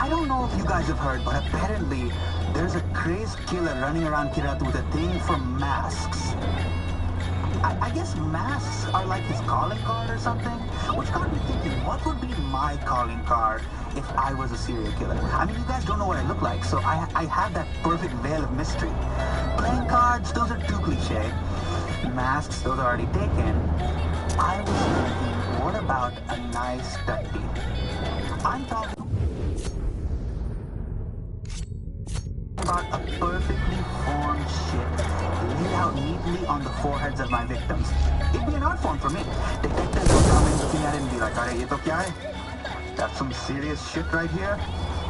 I don't know if you guys have heard, but apparently there's a crazed killer running around Kiratu with a thing for masks. I guess masks are like his calling card or something, which got me thinking, what would be my calling card if I was a serial killer? I mean, you guys don't know what I look like, so I have that perfect veil of mystery. Playing cards, those are too cliche. Masks, those are already taken. I was thinking, what about a nice ducky? I'm talking about a perfectly formed shit laid out neatly on the foreheads of my victims. It'd be an art form for me. Detectives would come in looking at it and be like, "Arey, ye to kya hai? That's some serious shit right here."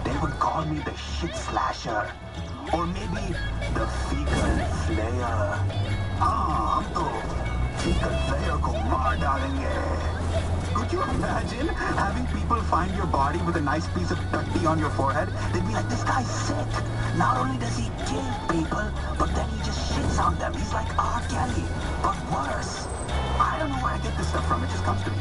They would call me the shit slasher. Or maybe the fecal flayer. Ah, hum to fecal flayer ko maar dalenge. Could you imagine having people find your body with a nice piece of tutty on your forehead? They'd be like, "This guy's sick. Not only does he kill people, but then he just shits on them. He's like R. Kelly, but worse." I don't know where I get this stuff from. It just comes to me.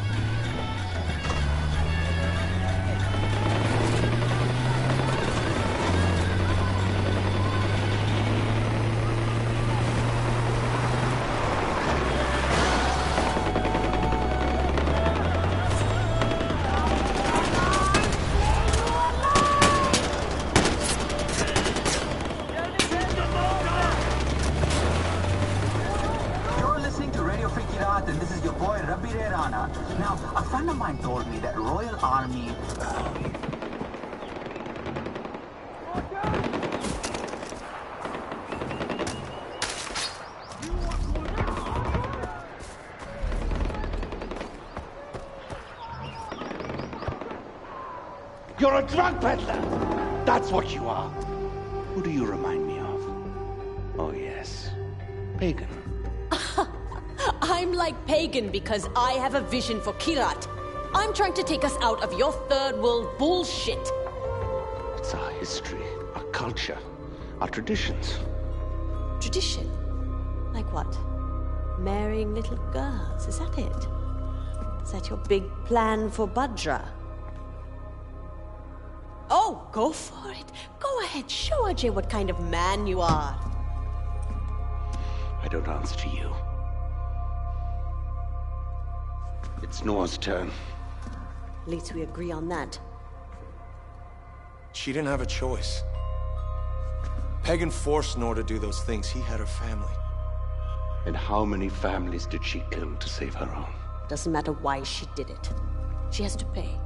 And this is your boy Rabbi Rana. Now, a friend of mine told me that Royal Army... You're a drug peddler! That's what you are. Who do you remind me of? Oh, yes. Pagan. I'm like Pagan because I have a vision for Kirat. I'm trying to take us out of your third world bullshit. It's our history, our culture, our traditions. Tradition? Like what? Marrying little girls, is that it? Is that your big plan for Bhadra? Oh, go for it. Go ahead, show Ajay what kind of man you are. I don't answer to you. It's Noah's turn. At least we agree on that. She didn't have a choice. Pagan forced Noah to do those things. He had her family. And how many families did she kill to save her own? Doesn't matter why she did it. She has to pay.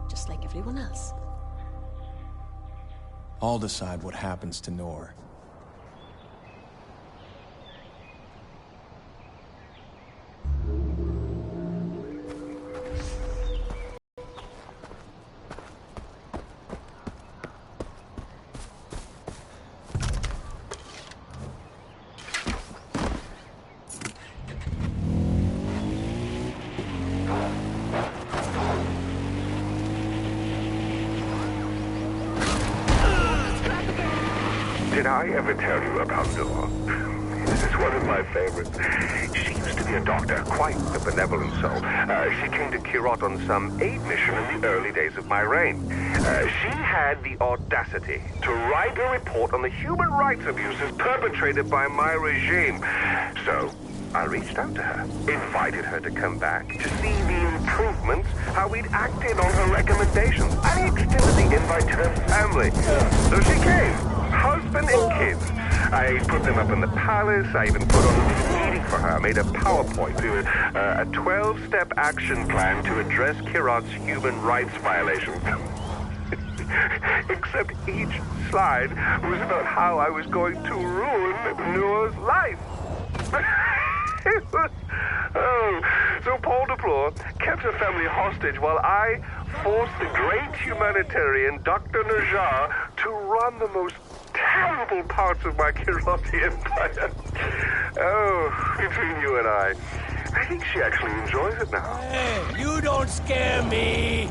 Just like everyone else. I'll decide what happens to Noor. Did I ever tell you about Noor? This is one of my favorites. She used to be a doctor, quite a benevolent soul. She came to Kirat on some aid mission in the early days of my reign. She had the audacity to write a report on the human rights abuses perpetrated by my regime. So I reached out to her, invited her to come back to see the improvements, how we'd acted on her recommendations. I extended the invite to her family. So she came. Husband and kids. I put them up in the palace. I even put on a meeting for her. I made a PowerPoint, a 12-step action plan to address Kirat's human rights violations. Except each slide was about how I was going to ruin Noor's life. So Paul Deplore kept her family hostage while I forced the great humanitarian Dr. Najjar to run the most terrible parts of my Kirati empire. Oh, between you and I think she actually enjoys it now. Hey, you don't scare me.